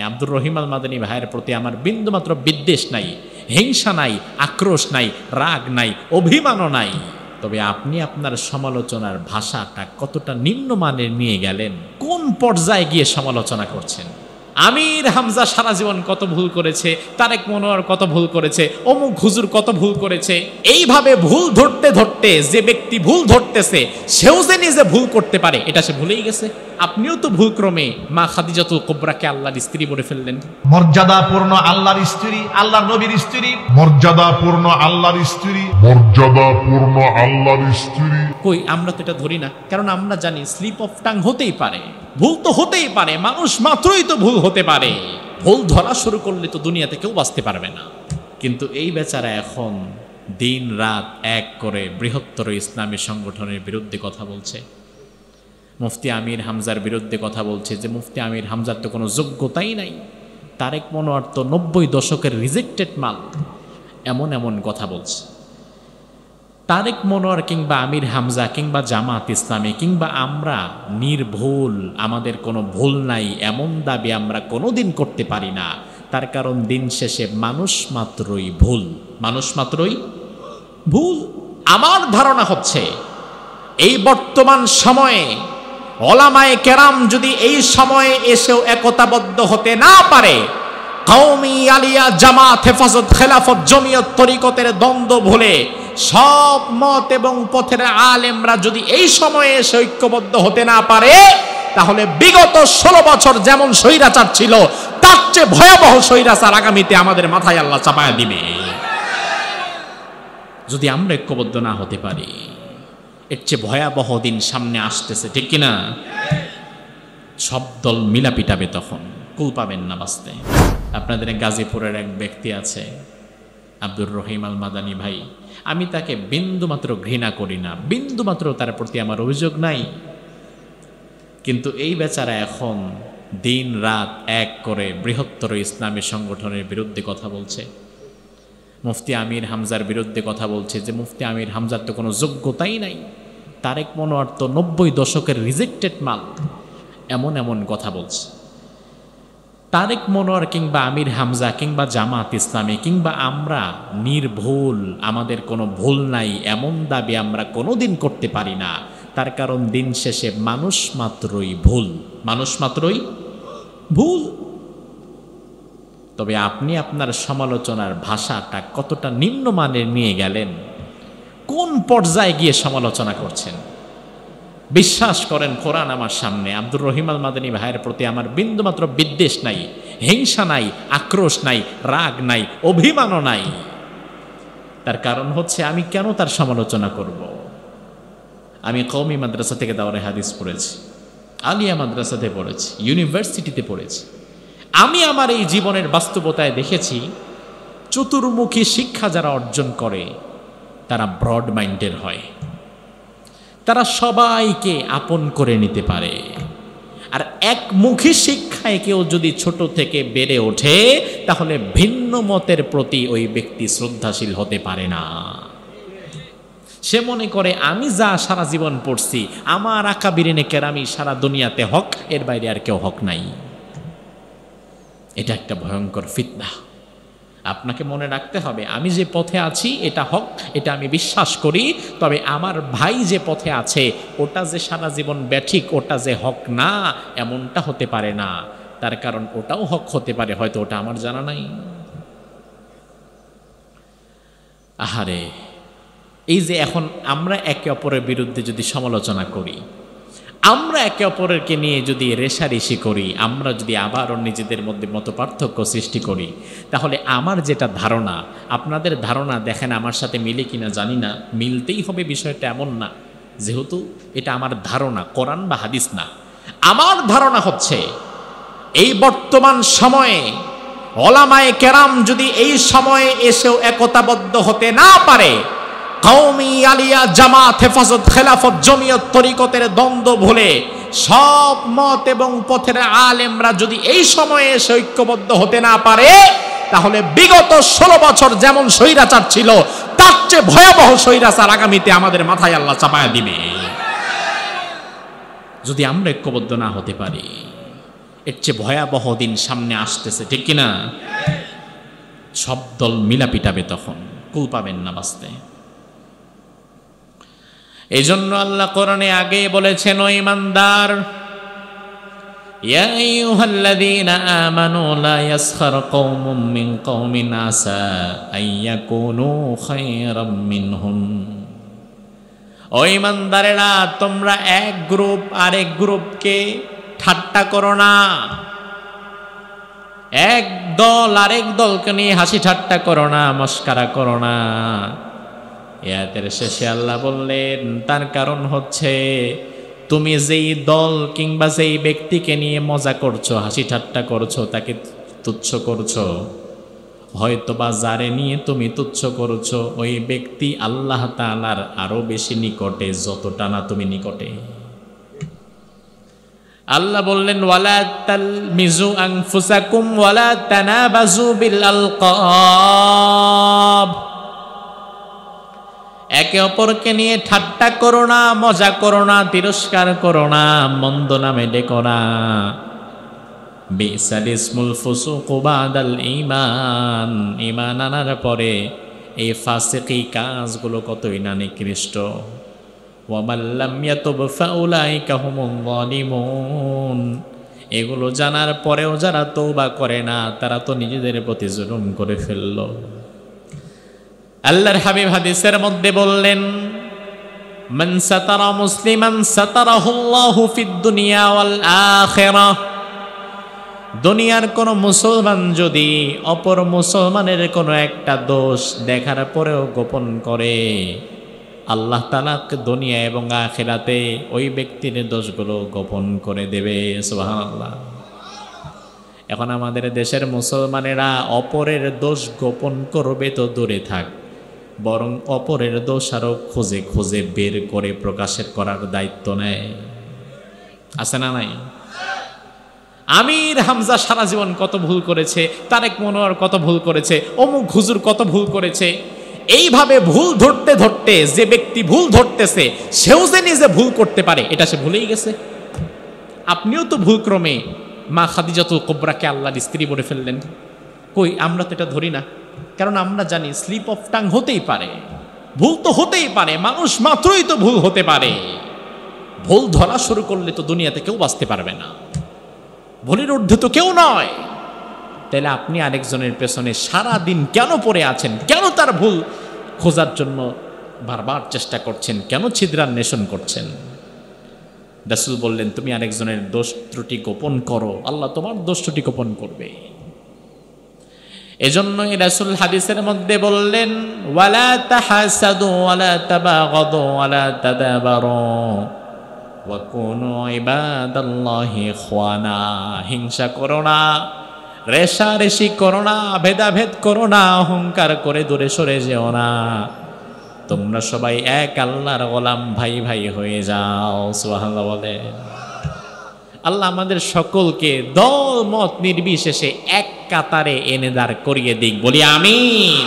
আব্দুর রহিম আল মাদানী ভাইয়ের প্রতি আমার বিন্দুমাত্র বিদ্বেষ নাই, হিংসা নাই, আক্রোশ নাই, রাগ নাই, অভিমানও নাই। তবে আপনি আপনার সমালোচনার ভাষাটা কতটা নিম্নমানের নিয়ে গেলেন, কোন পর্যায়ে গিয়ে সমালোচনা করছেন। আমির হামজা সারা জীবন কত ভুল করেছে, তারেক মনোয়ার কত ভুল করেছে, অমুক হুজুর কত ভুল করেছে। এইভাবে ভুল ধরতে ধরতে যে ব্যক্তি ভুল ধরতেছে সেও যে নিজে ভুল করতে পারে এটা সে ভুলেই গেছে। আপনিও তো ভুলক্রমে মা খাদিজাতুল কুবরাকে আল্লাহর স্ত্রী বলে ফেললেন। মর্যাদাপূর্ণ আল্লাহর স্ত্রী, আল্লাহর নবীর স্ত্রী, মর্যাদাপূর্ণ আল্লাহর স্ত্রী, মর্যাদাপূর্ণ আল্লাহর স্ত্রী। কই আমরা তো এটা ধরি না, কারণ আমরা জানি স্লিপ অফ টাং হতেই পারে, ভুল তো হতেই পারে, মানুষ মাত্রই তো ভুল হতে পারে। ভুল ধরা শুরু করলে তো দুনিয়াতে কেউ বাঁচতে পারবে না। কিন্তু এই বেচারা এখন দিন রাত এক করে বৃহত্তর ইসলামী সংগঠনের বিরুদ্ধে কথা বলছে, মুফতি আমির হামজার বিরুদ্ধে কথা বলছে যে মুফতি আমির হামজার তো কোনো যোগ্যতাই নাই, তারেক মনোয়ার তো 90 দশকের রিজেক্টেড মাল, এমন এমন কথা বলছে। তারেক মনোয়ার কিংবা আমির হামজা কিংবা জামাত ইসলামী কিংবা আমরা নির্ভুল, আমাদের কোনো ভুল নাই এমন দাবি আমরা কোনোদিন করতে পারি না। তার কারণ দিন শেষে মানুষ মাত্রই ভুল, মানুষ মাত্রই ভুল। আমার ধারণা হচ্ছে এই বর্তমান সময়ে ওলামায়ে কেরাম যদি এই সময়ে এসেও একতাবদ্ধ হতে না পারে, কওমি আলিয়া জামাত হেফাজত খেলাফত জমিয়ত তরিকতের দ্বন্দ্ব ভুলে সব মত এবং পথের আলেমরা যদি এই সময়ে এসে ঐক্যবদ্ধ হতে না পারে, তাহলে বিগত 16 বছর যেমন স্বৈরাচার ছিল তার চেয়ে ভয়াবহ স্বৈরাচার আগামীতে আমাদের মাথায় আল্লাহ চাপায়া দিবে। যদি আমরা ঐক্যবদ্ধ না হতে পারি, এর চেয়ে ভয়াবহ দিন সামনে আসতেছে, ঠিক কিনা? সব দল মিলা পিটাবে, তখন কুল পাবেন না বাঁচতে। আপনাদের গাজীপুরের এক ব্যক্তি আছে আব্দুর রহিম আল মাদানী ভাই, আমি তাকে বিন্দুমাত্র ঘৃণা করি না, বিন্দুমাত্র তার প্রতি আমার অভিযোগ নাই। কিন্তু এই বেচারা এখন দিন রাত এক করে বৃহত্তর ইসলামী সংগঠনের বিরুদ্ধে কথা বলছে, মুফতি আমির হামজার বিরুদ্ধে কথা বলছে যে মুফতি আমির হামজার তো কোনো যোগ্যতাই নাই, তারেক মনোয়ার তো 90 দশকের রিজেক্টেড মাল, এমন এমন কথা বলছে। তারেক মনোয়ার কিংবা আমির হামজা কিংবা জামাত ইসলামী কিংবা আমরা নির্ভুল, আমাদের কোনো ভুল নাই এমন দাবি আমরা কোনোদিন করতে পারি না। তার কারণ দিন শেষে মানুষ মাত্রই ভুল, মানুষ মাত্রই ভুল। তবে আপনি আপনার সমালোচনার ভাষাটা কতটা নিম্নমানের নিয়ে গেলেন, কোন পর্যায়ে গিয়ে সমালোচনা করছেন। বিশ্বাস করেন, কোরআন আমার সামনে, আব্দুর রহিম আল মাদানী ভাইয়ের প্রতি আমার বিন্দুমাত্র বিদ্বেষ নাই, হিংসা নাই, আক্রোশ নাই, রাগ নাই, অভিমানও নাই। তার কারণ হচ্ছে আমি কেন তার সমালোচনা করব? আমি কওমি মাদ্রাসা থেকে দাওরায়ে হাদিস পড়েছি, আলিয়া মাদ্রাসাতে পড়েছি, ইউনিভার্সিটিতে পড়েছি। আমি আমার এই জীবনের বাস্তবতায় দেখেছি চতুর্মুখী শিক্ষা যারা অর্জন করে তারা ব্রড মাইন্ডের হয়, তারা সবাইকে আপন করে নিতে পারে। আর একমুখী শিক্ষায় কেউ যদি ছোট থেকে বেড়ে ওঠে তাহলে ভিন্ন মতের প্রতি ওই ব্যক্তি শ্রদ্ধাশীল হতে পারে না। সে মনে করে আমি যা সারা জীবন পড়ছি, আমার আকাবিরিনে কেরামি সারা দুনিয়াতে হক, এর বাইরে আর কেউ হক নাই। এটা একটা ভয়ঙ্কর ফিতনা। আপনাকে মনে রাখতে হবে আমি যে পথে আছি এটা হক, এটা আমি বিশ্বাস করি। তবে আমার ভাই যে পথে আছে ওটা যে সারা জীবন ব্যাঠিক, ওটা যে হক না এমনটা হতে পারে না। তার কারণ ওটাও হক হতে পারে, হয়তো ওটা আমার জানা নাই। আহারে, এই যে এখন আমরা একে অপরের বিরুদ্ধে যদি সমালোচনা করি, আমরা একে অপরকে নিয়ে যদি রেষারেষি করি, আমরা যদি আবারও নিজেদের মধ্যে মতপার্থক্য সৃষ্টি করি, তাহলে আমার যেটা ধারণা আপনাদের ধারণা দেখেন আমার সাথে মিলে কিনা জানি না, মিলতেই হবে বিষয়টা এমন না। যেহেতু এটা আমার ধারণা, কোরআন বা হাদিস না, আমার ধারণা হচ্ছে এই বর্তমান সময়ে ওলামায়ে কেরাম যদি এই সময়ে এসেও একতাবদ্ধ হতে না পারে, কওমি আলিয়া জামাত হেফাজত খেলাফত জমিয়ত তরিকতের দ্বন্দ্ব ভুলে সব মত এবং পথের আলেমরা যদি এই সময়ে এসে ঐক্যবদ্ধ হতে না পারে, তাহলে বিগত 16 বছর যেমন স্বৈরাচার ছিল তার চেয়ে ভয়াবহ স্বৈরাচার আগামীতে আমাদের মাথায় আল্লাহ চাপায়া দিবে। যদি আমরা ঐক্যবদ্ধ না হতে পারি, এর চেয়ে ভয়াবহ দিন সামনে আসতেছে, ঠিক কিনা? সব দল মিলা পিটাবে, তখন কুল পাবেন না বাঁচতে। এই জন্য আল্লাহ কোরআনে আগে বলেছেন, ও ঈমানদার, ইয়া আইয়ুহাল্লাযীনা আমানু লা ইয়াসখার কওমুম মিন কওমিন আসা আইয়াকুনু খায়রাম মিনহুম। ও ঈমানদারেরা, তোমরা এক গ্রুপ আরেক গ্রুপকে ঠাট্টা করো না, এক দল আরেক দলকে নিয়ে হাসি ঠাট্টা করো না, মস্কারা করো না। আয়াতের শেষে আল্লাহ বললেন, তার কারণ হচ্ছে তুমি যেই দল কিংবা যেই ব্যক্তিকে নিয়ে মজা করছো, হাসি ঠাট্টা করছো, তাকে তুচ্ছ করছো, হয়তোবা যারে নিয়ে তুমি তুচ্ছ করছো ওই ব্যক্তি আল্লাহ তাআলার আরো বেশি নিকটে, যতটা না তুমি নিকটে। আল্লাহ বললেন, ওয়ালা তালমিজু আনফুসাকুম ওয়ালা তানাবাজু বিল আলকাব। একে অপরকে নিয়ে ঠাট্টা করো না, মজা করো না, তিরস্কার করো না, মন্দ নামে ডেকো না। বিসাল ইসমুল ফুসুকু বাদাল ঈমান। ঈমান আনার পরে এই ফাসিকি কাজগুলো কতই না নিকৃষ্ট। ওয়া মান লাম ইয়াতুব ফাউলাইকা হুমুল যালিমুন। এগুলো জানার পরেও যারা তওবা করে না, তারা তো নিজেদের প্রতি জুলুম করে ফেলল। আল্লাহর হাবিব হাদিসের মধ্যে বললেন, মান সাতারা মুসলিমান সাতারাহুল্লাহু ফিদ দুনিয়া ওয়াল আখিরাহ। দুনিয়ার কোন মুসলমান যদি অপর মুসলমানের কোনো একটা দোষ দেখার পরেও গোপন করে, আল্লাহ তাআলা দুনিয়া এবং আখিরাতে ওই ব্যক্তির দোষগুলো গোপন করে দেবে। সুবহানাল্লাহ। এখন আমাদের দেশের মুসলমানেরা অপরের দোষ গোপন করবে তো দূরে থাক, বরং অপরের দোষ আরো খুঁজে খুঁজে বের করে প্রকাশের করার দায়িত্ব নেয়। আছে না নাই? আমির হামজা সারা জীবন কত ভুল করেছে, তারেক মনোয়ার কত ভুল করেছে, অমুক হুজুর কত ভুল করেছে। এইভাবে ভুল ধরতে ধরতে যে ব্যক্তি ভুল ধরতেছে সেও যে নিজে ভুল করতে পারে এটা সে ভুলেই গেছে। আপনিও তো ভুলক্রমে মা খাদিজাতুল কুবরাকে আল্লাহর স্ত্রী বলে ফেললেন। কই, আমরা তো এটা ধরি না, কারণ আমরা জানি স্লিপ অফ টাং হতেই পারে, ভুল তো হতেই পারে, মানুষ মাত্রই তো ভুল হতে পারে। ভুল ধরা শুরু করলে তো দুনিয়াতে কেউ বাঁচতে পারবে না, ভুলের ঊর্ধ্বে তো কেউ নয়। তাহলে আপনি আরেকজনের পেছনে সারা দিন কেন পড়ে আছেন? কেন তার ভুল খোঁজার জন্য বারবার চেষ্টা করছেন? কেন ছিদ্রান্বেষণ করছেন? রাসূল বললেন, তুমি আরেকজনের দোষ ত্রুটি গোপন করো, আল্লাহ তোমার দোষ ত্রুটি গোপন করবে। এজন্যই রাসূল হাদিসের মধ্যে বললেন, ওয়ালা তাহাসাদু ওয়ালা তাবাগাদু ওয়ালা তাদাবারু ওয়া কুনু ইবাদাল্লাহি ইখওয়ানা। হিংসা করো না, রেষারেষি করো না, ভেদাভেদ করো না, অহংকার করে দূরে সরে যেও না। তোমরা সবাই এক আল্লাহর গোলাম, ভাই ভাই হয়ে যাও। সুবহানাল্লাহ বলে। আল্লাহ আমাদের সকলকে দল মত নির্বিশেষে এক কাতারে এনে দাঁড় করিয়ে দিক, বলি আমিন।